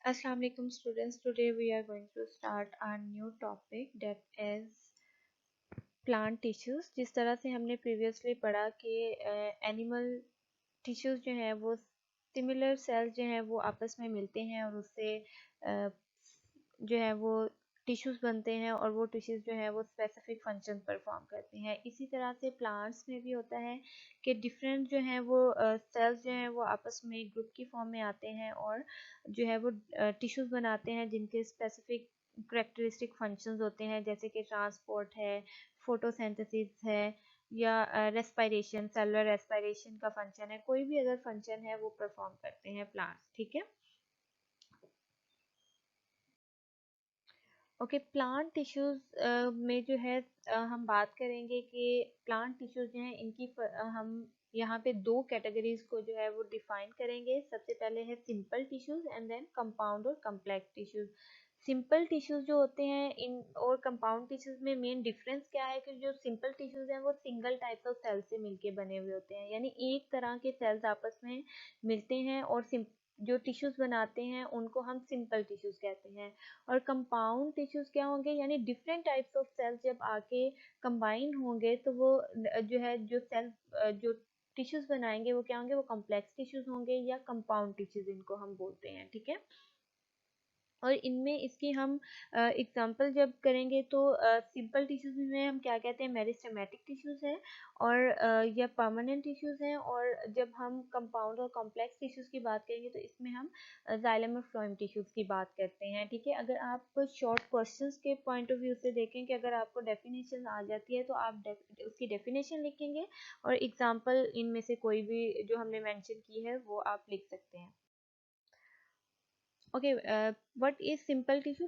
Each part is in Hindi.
Assalamu alaikum students. Today we are going to start our new topic that is plant tissues. जिस तरह से हमने previously पढ़ा कि animal tissues जो है वो similar cells जो है वो आपस में मिलते हैं और उससे जो है वो टिश्यूज बनते हैं और वो टिश्यूज जो है वो स्पेसिफिक फंक्शन परफॉर्म करते हैं। इसी तरह से प्लांट्स में भी होता है कि डिफरेंट जो है वो सेल्स जो हैं वो आपस में ग्रुप की फॉर्म में आते हैं और जो है वो टिश्यूज बनाते हैं जिनके स्पेसिफिक करेक्टरिस्टिक फंक्शंस होते हैं, जैसे कि ट्रांसपोर्ट है, फोटोसिंथेसिस है या रेस्पिरेशन, सेलुलर रेस्पिरेशन का फंक्शन है। कोई भी अगर फंक्शन है वो परफॉर्म करते हैं प्लांट्स। ठीक है। ओके, प्लांट टिश्यूज में जो है हम बात करेंगे कि प्लांट टिश्यूज जो हैं इनकी हम यहाँ पे दो कैटेगरीज को जो है वो डिफाइन करेंगे। सबसे पहले है simple tissues and then compound और कम्प्लेक्स टिश्यूज। सिंपल टिश्यूज जो होते हैं इन और कंपाउंड टिश्यूज में मेन डिफरेंस क्या है कि जो सिंपल टिश्यूज हैं वो सिंगल टाइप ऑफ सेल से मिलके बने हुए होते हैं, यानी एक तरह के सेल्स आपस में मिलते हैं और जो टिश्यूज बनाते हैं उनको हम सिंपल टिश्यूज कहते हैं। और कंपाउंड टिश्यूज क्या होंगे, यानी डिफरेंट टाइप्स ऑफ सेल्स जब आके कंबाइन होंगे तो वो जो है जो सेल जो टिश्यूज बनाएंगे वो क्या होंगे, वो कॉम्प्लेक्स टिश्यूज होंगे या कंपाउंड टिश्यूज इनको हम बोलते हैं। ठीक है। और इनमें इसकी हम एग्जांपल जब करेंगे तो सिंपल टिश्यूज में हम क्या कहते हैं, मेरिस्टेमेटिक टिश्यूज हैं और या परमानेंट टिश्यूज हैं। और जब हम कंपाउंड और कॉम्प्लेक्स टिश्यूज की बात करेंगे तो इसमें हम जाइलम और फ्लोएम टिश्यूज की बात करते हैं। ठीक है। अगर आप शॉर्ट क्वेश्चंस के पॉइंट ऑफ व्यू से देखें कि अगर आपको डेफिनेशन आ जाती है तो आप उसकी डेफिनेशन लिखेंगे और एग्जांपल इनमें से कोई भी जो हमने मेंशन की है वो आप लिख सकते हैं। Okay, what is simple tissue?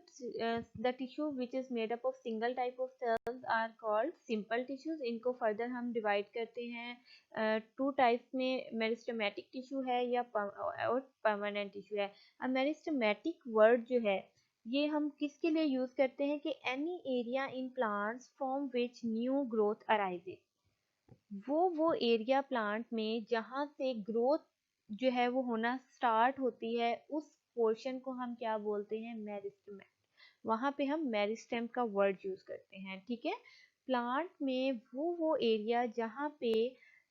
The tissue which is made up of single type of cells are called simple tissues. इनको further हम divide करते हैं two types में, मेरिस्टेमेटिक tissue है या और permanent tissue है। अब मेरिस्टेमेटिक word जो है ये हम किसके लिए यूज करते हैं कि any area in plants from which new growth arises। वो एरिया प्लांट में जहाँ से ग्रोथ जो है वो होना स्टार्ट होती है, उस पोर्शन को हम क्या बोलते हैं, मेरिस्टेम। वहां पे हम मेरिस्टेम का वर्ड यूज करते हैं। ठीक है। प्लांट में वो एरिया जहाँ पे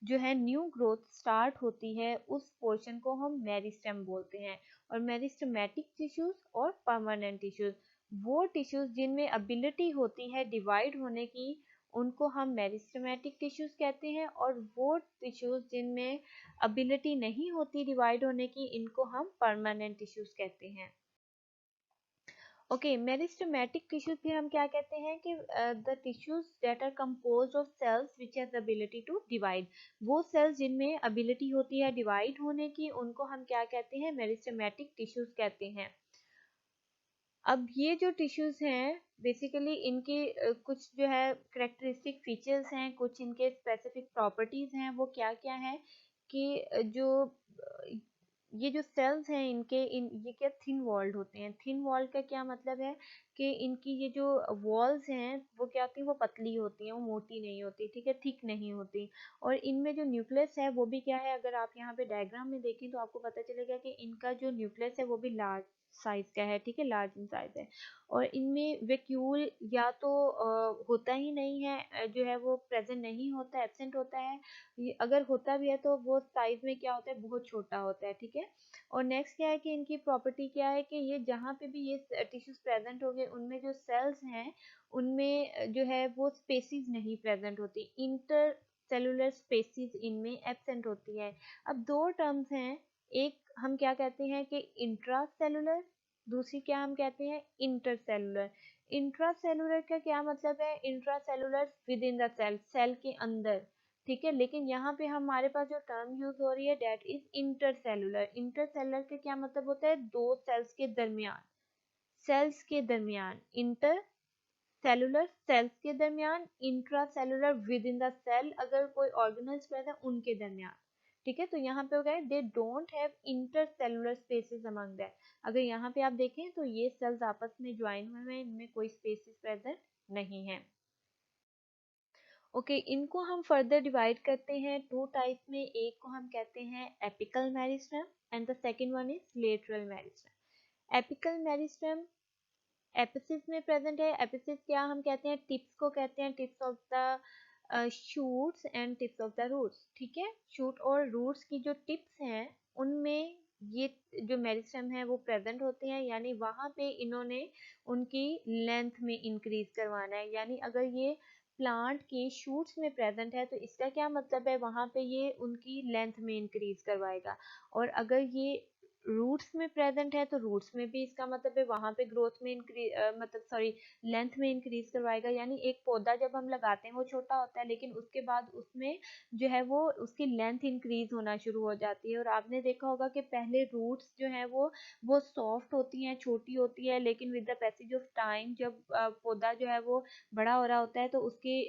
जो है न्यू ग्रोथ स्टार्ट होती है, उस पोर्शन को हम मेरिस्टेम बोलते हैं। और मेरिस्टेमेटिक टिश्यूज और परमानेंट टिश्यूज, वो टिश्यूज जिनमें एबिलिटी होती है डिवाइड होने की, उनको हम मेरिस्टेमेटिक टिश्यूज कहते हैं। और वो टिश्यूज जिनमें एबिलिटी नहीं होती डिवाइड होने की, इनको हम परमानेंट टिश्यूज कहते हैं। ओके, मेरिस्टेमेटिक टिश्यूज फिर हम क्या कहते हैं कि the tissues that are composed of cells which has ability to divide. वो सेल्स जिनमें एबिलिटी होती है डिवाइड होने की, उनको हम क्या कहते हैं, मेरिस्टेमेटिक टिश्यूज कहते हैं। अब ये जो टिश्यूज हैं बेसिकली इनके कुछ जो है करेक्टरिस्टिक फीचर्स हैं, कुछ इनके स्पेसिफिक प्रॉपर्टीज हैं। वो क्या क्या है कि जो ये जो सेल्स हैं इनके ये क्या थिन वॉल्ड होते हैं। थिन वॉल्ड का क्या मतलब है कि इनकी ये जो वॉल्स हैं वो क्या होती है, वो पतली होती हैं, वो मोटी नहीं होती। ठीक है, थिक नहीं होती। और इनमें जो न्यूक्लियस है वो भी क्या है, अगर आप यहाँ पे डायग्राम में देखें तो आपको पता चलेगा कि इनका जो न्यूक्लियस है वो भी लार्ज साइज का है। ठीक है, लार्ज इन साइज है। और इनमें वैक्यूल या तो होता ही नहीं है, जो है वो प्रेजेंट नहीं होता, एब्सेंट होता है। ये अगर होता भी है तो वो साइज में क्या होता है, बहुत छोटा होता है। ठीक है। और नेक्स्ट क्या है कि इनकी प्रॉपर्टी क्या है कि ये जहाँ पे भी ये टिश्यूज प्रेजेंट हो गए उनमें जो सेल्स हैं उनमें जो है वो स्पेसीज नहीं प्रेजेंट होती, इंटर सेलुलर स्पेसीज इनमें एब्सेंट होती है। अब दो टर्म्स हैं, एक हम क्या कहते हैं कि इंट्रा सेलुलर, दूसरी क्या हम कहते हैं, इंटरसेलुलर। इंट्रासेलुलर का क्या मतलब है, intracellular within the cell, cell के अंदर। ठीक है। लेकिन यहाँ पे हमारे पास जो टर्म यूज हो रही है डेट इज इंटरसेलुलर। इंटरसेलुलर का क्या मतलब होता है, दो सेल्स के दरमियान, सेल्स के दरमियान। इंटर सेलुलर सेल्स के दरमियान, intracellular within the cell, अगर कोई ऑर्गेनल्स प्रेजेंट है उनके दरमियान। ठीक है। तो यहाँ पे हो गया they don't have intercellular spaces among that. अगर यहाँ पे आप देखें तो ये सेल्स आपस में ज्वाइन हुए हैं, इनमें कोई स्पेसेस प्रेजेंट नहीं है। ओके, इनको हम फर्दर डिवाइड करते हैं टू टाइप में। एक को हम कहते हैं apical meristem and the second one is lateral meristem. Apical meristem apices में प्रेजेंट है। एपिसिस क्या हम कहते हैं, टिप्स को कहते हैं, tips of the shoots and tips of the roots. ठीक है, शूट और रूट्स की जो टिप्स हैं उनमें ये जो मेरिस्टेम है वो प्रेजेंट होते हैं, यानी वहां पे इन्होंने उनकी लेंथ में इंक्रीज करवाना है। यानी अगर ये प्लांट के शूट्स में प्रेजेंट है तो इसका क्या मतलब है, वहां पे ये उनकी लेंथ में इंक्रीज करवाएगा। और अगर ये रूट्स में प्रेजेंट है तो रूट्स में भी इसका मतलब है वहां पे ग्रोथ में मतलब सॉरी लेंथ में इंक्रीज करवाएगा। यानी एक पौधा जब हम लगाते हैं वो छोटा होता है, लेकिन उसके बाद उसमें जो है वो उसकी लेंथ इंक्रीज होना शुरू हो जाती है। और आपने देखा होगा कि पहले रूट्स जो है वो सॉफ्ट होती हैं, छोटी होती है, लेकिन with the passage of time जब पौधा जो है वो बड़ा हो रहा होता है तो उसके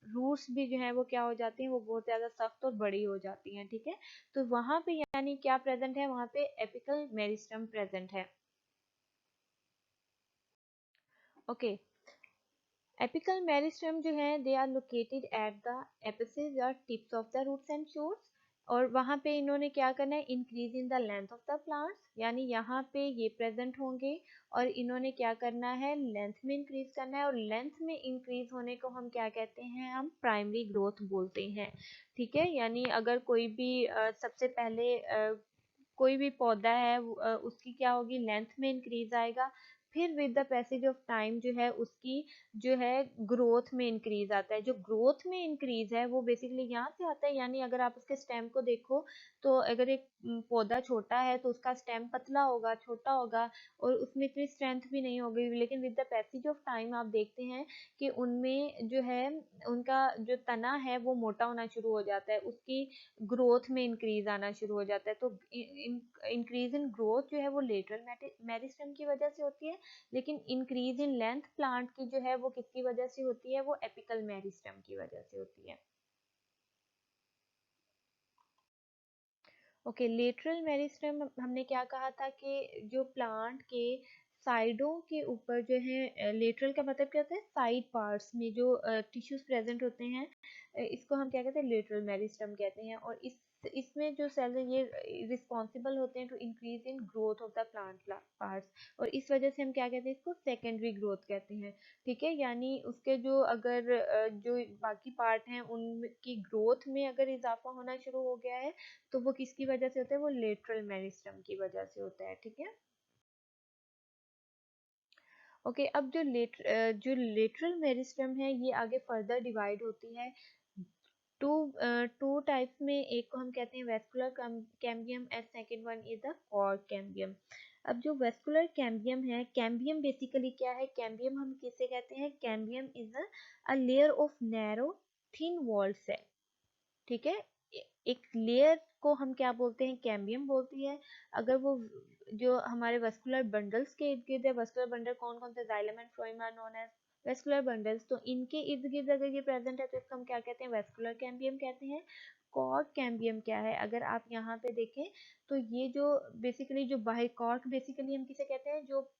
रूट्स भी जो है वो क्या हो जाती हैं, वो बहुत ज्यादा सख्त और बड़ी हो जाती हैं। ठीक है, तो वहां पे यानी क्या प्रेजेंट है, वहां पे एपिकल मेरिस्टम प्रेजेंट है। ओके, एपिकल मेरिस्टम जो है they are located at the apices और tips of the roots and shoots. और वहां पे इन्होंने क्या करना है, increase in the length of the plants, यानी यहाँ पे ये प्रेजेंट होंगे और इन्होंने क्या करना है, लेंथ में इंक्रीज करना है। और लेंथ में इंक्रीज होने को हम क्या कहते हैं, हम प्राइमरी ग्रोथ बोलते हैं। ठीक है, यानी अगर कोई भी सबसे पहले कोई भी पौधा है उसकी क्या होगी, लेंथ में इंक्रीज आएगा। फिर with the passage of time जो है उसकी जो है ग्रोथ में इंक्रीज आता है। जो ग्रोथ में इंक्रीज है वो बेसिकली यहाँ से आता है। यानी अगर आप उसके स्टेम को देखो तो अगर एक पौधा छोटा है तो उसका स्टेम पतला होगा, छोटा होगा और उसमें इतनी स्ट्रेंथ भी नहीं होगी। लेकिन with the passage of time आप देखते हैं कि उनमें जो है उनका जो तना है वो मोटा होना शुरू हो जाता है, उसकी ग्रोथ में इंक्रीज आना शुरू हो जाता है। तो इंक्रीज इन ग्रोथ जो है वो लेटरल मेरिस्टम की वजह से होती है, लेकिन इंक्रीज इन लेंथ प्लांट की जो है वो किसकी वजह से होती है, वो एपिकल मेरिस्टम की वजह से होती है। ओके, लेटरल मेरिस्टम हमने क्या कहा था कि जो प्लांट के साइडों के ऊपर जो है, लेटरल का मतलब क्या होता है, साइड पार्ट्स में जो टिश्यूज प्रेजेंट होते हैं, इसको हम क्या कहते हैं, लेटरल मेरिस्टम कहते हैं। और इसमें जो सेल है ये रिस्पॉन्सिबल होते हैं to increase in growth of the plant parts, और इस वजह से हम क्या कहते हैं, इसको सेकेंडरी ग्रोथ कहते हैं। ठीक है, यानी उसके जो अगर जो बाकी पार्ट हैं उनकी ग्रोथ में अगर इजाफा होना शुरू हो गया है तो वो किसकी वजह से होता है, वो लेटरल मेरिस्टम की वजह से होता है। ठीक है, ओके, अब जो लेटरल मेरिस्टम है ये आगे फर्दर डिवाइड होती है टू टू टाइप्स में। एक को हम कहते हैं vascular cambium and second one is the cork cambium. अब जो वेस्कुलर कैम्बियम है, कैम्बियम बेसिकली क्या है, कैम्बियम हम किसे कहते हैं, cambium is a layer of narrow thin walled cell. ठीक है, एक लेयर को हम क्या बोलते हैं, कैम्बियम बोलती है। अगर वो जो हमारे वस्कुलर बंडल्स के इर्द गिर्द है, वस्कुलर बंडल कौन कौन से, xylem and phloem are known as vascular bundles, तो इनके इर्द गिर्द अगर ये प्रेजेंट है तो इसको हम क्या कहते हैं, वेस्कुलर कैम्बियम कहते हैं। कॉर्ड कैम्बियम क्या है, अगर आप यहाँ पे देखें तो ये जो बेसिकली जो बाहर कॉर्ड बेसिकली हम किसे कहते हैं, जो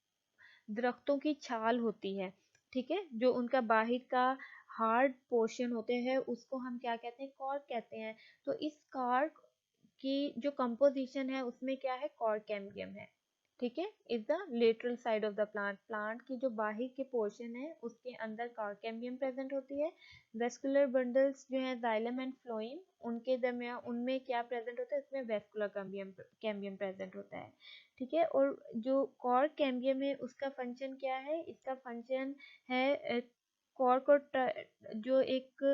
दरख्तों की छाल होती है। ठीक है, जो उनका बाहर का हार्ड पोर्शन होते हैं उसको हम क्या कहते हैं, कॉर्ड कहते हैं। तो इस कॉर्ड की जो कंपोजिशन है उसमें क्या है, कॉर्ड कैम्बियम है। ठीक है, is the lateral side of the plant, plant की जो बाहर के पोर्शन है उसके अंदर कॉर्ड कैम्बियम प्रेजेंट होती है। वेस्कुलर बंडल्स जो है जाइलम एंड फ्लोएम, उनके दरमियान उनमें क्या प्रेजेंट होता है, उसमें वेस्कुलर कैम्बियम प्रेजेंट होता है। ठीक है, और जो कॉर्ड कैम्बियम है उसका फंक्शन क्या है, इसका फंक्शन है कॉर्ड को जो एक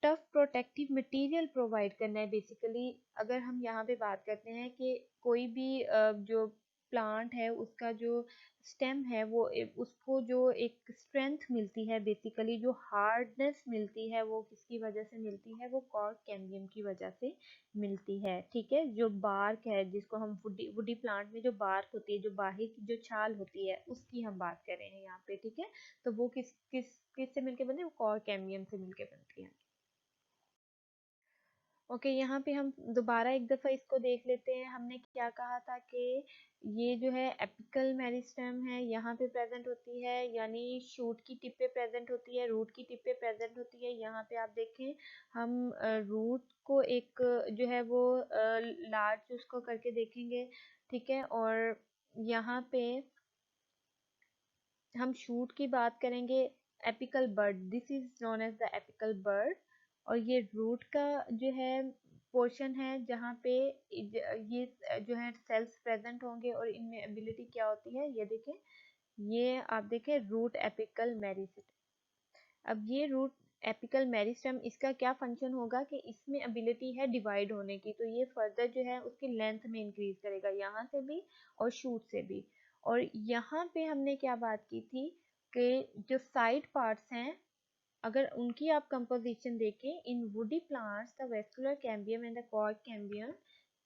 टफ प्रोटेक्टिव मटेरियल प्रोवाइड करना है। बेसिकली अगर हम यहाँ पे बात करते हैं कि कोई भी जो प्लांट है उसका जो स्टेम है वो उसको जो एक स्ट्रेंथ मिलती है, बेसिकली जो हार्डनेस मिलती है वो किसकी वजह से मिलती है, वो कॉर्ड कैम्बियम की वजह से मिलती है। ठीक है, जो बार्क है जिसको हम वुडी वुडी प्लांट में जो बार्क होती है, जो बाहर की जो छाल होती है उसकी हम बात कर रहे हैं यहाँ पे। ठीक है, तो वो किस किस किस से मिलके बनती है, वो कॉर्ड कैम्बियम से मिलके बनती है। ओके, यहाँ पे हम दोबारा एक दफा इसको देख लेते हैं। हमने क्या कहा था कि ये जो है एपिकल मेरिस्टेम है, यहाँ पे प्रेजेंट होती है, यानी शूट की टिप पे प्रेजेंट होती है, रूट की टिप पे प्रेजेंट होती है। यहाँ पे आप देखें, हम रूट को एक जो है वो लार्ज उसको करके देखेंगे। ठीक है, और यहाँ पे हम शूट की बात करेंगे, apical bud, this is known as the apical bud. और ये रूट का जो है पोर्शन है जहाँ पे ये जो है सेल्स प्रेजेंट होंगे और इनमें एबिलिटी क्या होती है, ये देखें, ये आप देखें रूट एपिकल मेरिस्टेम। अब ये रूट एपिकल मेरिस्टेम, इसका क्या फंक्शन होगा कि इसमें एबिलिटी है डिवाइड होने की, तो ये फर्दर जो है उसकी लेंथ में इंक्रीज करेगा, यहाँ से भी और शूट से भी। और यहाँ पे हमने क्या बात की थी कि जो साइड पार्ट्स हैं, अगर उनकी आप कंपोजिशन देखें, in woody plants the vascular cambium and the cork cambium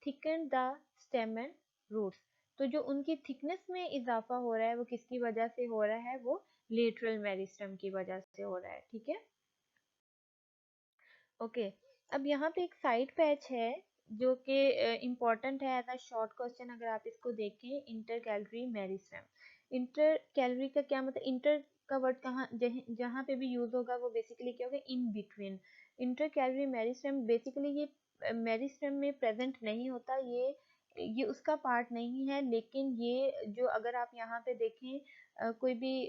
thicken the stem and roots. तो जो उनकी थिकनेस में इजाफा हो रहा है वो किसकी वजह से हो रहा है, वो लेटरल मेरिस्टम की वजह से हो रहा है, ठीक है। ओके, अब यहाँ पे एक साइड पैच है जो कि इम्पोर्टेंट है एज अ शॉर्ट क्वेश्चन, अगर आप इसको देखें, inter calorie meristem. Inter calorie का क्या मतलब, इंटर का वर्ड कहाँ जहाँ पे भी यूज होगा वो बेसिकली क्या होगा, in between. Inter calorie meristem basically ये मेरिस्टम में प्रेजेंट नहीं होता, ये उसका पार्ट नहीं है, लेकिन ये जो अगर आप यहाँ पे देखें कोई भी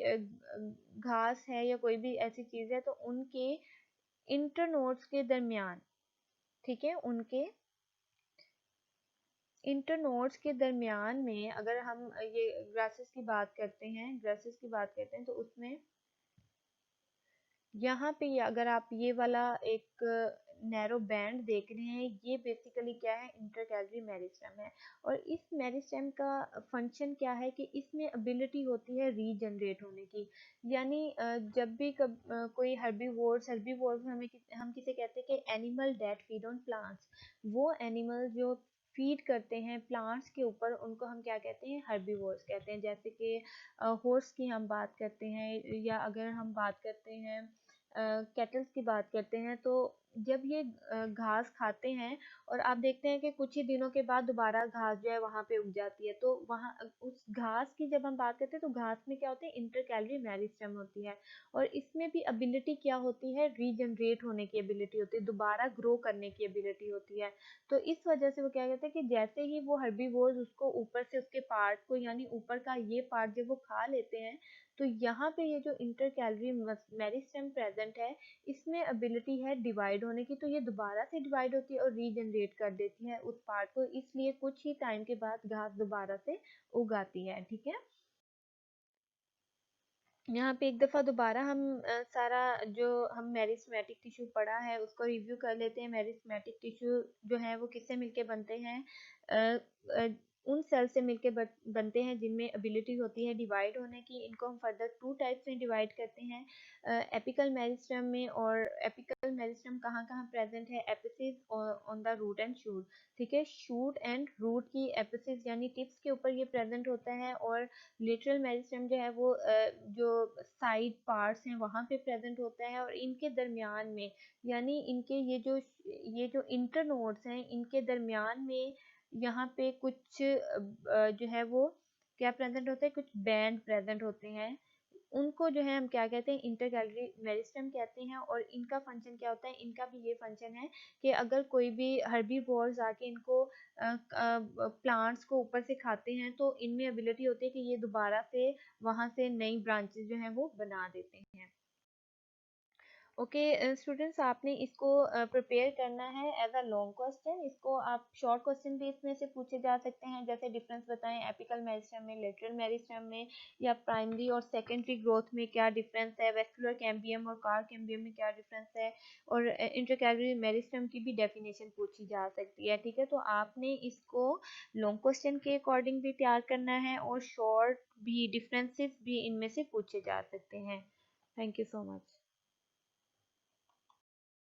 घास है या कोई भी ऐसी चीज है तो उनके इंटरनोड्स के दरमियान, ठीक है, उनके इंटरनोड्स के दरमियान में अगर हम ये ग्रासेस की बात करते हैं, ग्रासेस की बात करते हैं तो उसमें यहाँ पे अगर आप ये वाला एक नैरो बैंड देख रहे हैं, ये बेसिकली क्या है, इंटरकैलरी मेरिस्टेम है। और इस मेरिस्टेम का फंक्शन क्या है कि इसमें एबिलिटी होती है रीजनरेट होने की, यानी जब भी कोई हर्बीवोर्स हम किसे कहते हैं कि animal that feed on plants, वो एनिमल जो फीड करते हैं प्लांट्स के ऊपर, उनको हम क्या कहते हैं, हर्बीवोर्स कहते हैं। जैसे कि हॉर्स की हम बात करते हैं, या अगर हम बात करते हैं कैटल्स की बात करते हैं, तो जब ये घास खाते हैं और आप देखते हैं कि कुछ ही दिनों के बाद दोबारा घास जो है वहां पे उग जाती है, तो वहां उस घास की जब हम बात करते हैं तो घास में क्या होती है, इंटरकैलरी मेरिस्टेम होती है। और इसमें भी एबिलिटी क्या होती है, रीजनरेट होने की एबिलिटी होती है, दोबारा ग्रो करने की एबिलिटी होती है। तो इस वजह से वो क्या कहते हैं कि जैसे ही वो हर्बीवोर्स उसको ऊपर से उसके पार्ट को, यानी ऊपर का ये पार्ट जब वो खा लेते हैं, तो यहाँ पे ये जो इंटर कैलरी मेरिस्टेम प्रेजेंट है, इसमें एबिलिटी है डिवाइड होने की, तो ये दोबारा से डिवाइड होती है और रीजनरेट कर देती है उस पार्ट को, इसलिए कुछ ही टाइम के बाद घास दोबारा से उगाती है, ठीक है। यहाँ पे एक दफ़ा दोबारा हम सारा जो हम मेरिस्टेमेटिक टिश्यू पढ़ा है उसको रिव्यू कर लेते हैं। मेरिस्टेमेटिक टिश्यू जो है वो किससे मिलके बनते हैं, अ, अ, उन सेल से मिलके बनते हैं जिनमें एबिलिटी होती है डिवाइड होने की। इनको हम फर्दर टू टाइप्स में डिवाइड करते हैं, एपिकल मेरिस्टेम में। और एपिकल मेरिस्टेम कहाँ कहाँ प्रेजेंट है, apices on the root and shoot, ठीक है, शूट एंड रूट की एपिसिस यानी टिप्स के ऊपर ये प्रेजेंट होता है। और लिटरल मेरिस्टेम जो है वो जो साइड पार्ट्स हैं वहाँ पे प्रेजेंट होता है, और इनके दरमियान में, यानी इनके ये जो इंटरनोड्स हैं इनके दरमियान में यहाँ पे कुछ जो है वो क्या प्रेजेंट होते हैं, कुछ बैंड प्रेजेंट होते हैं, उनको जो है हम क्या कहते हैं, इंटरकैलरी मेरिस्टेम कहते हैं। और इनका फंक्शन क्या होता है, इनका भी ये फंक्शन है कि अगर कोई भी हर्बीवोर्स आके इनको प्लांट्स को ऊपर से खाते हैं तो इनमें एबिलिटी होती है कि ये दोबारा से वहां से नई ब्रांचेस जो हैं वो बना देते हैं। ओके स्टूडेंट्स, आपने इसको प्रिपेयर करना है एज अ लॉन्ग क्वेश्चन। इसको आप शॉर्ट क्वेश्चन भी इसमें से पूछे जा सकते हैं, जैसे डिफरेंस बताएं एपिकल मेरिस्टेम में, लेटरल मेरिस्टेम में, या प्राइमरी और सेकेंडरी ग्रोथ में क्या डिफरेंस है, वेस्कुलर कैम्बियम और कार कैम्बियम में क्या डिफरेंस है, और इंटरकैलरी मेरिस्टेम की भी डेफिनेशन पूछी जा सकती है, ठीक है। तो आपने इसको लॉन्ग क्वेश्चन के अकॉर्डिंग भी तैयार करना है, और शॉर्ट भी डिफरेंसेस भी इनमें से पूछे जा सकते हैं। Thank you so much.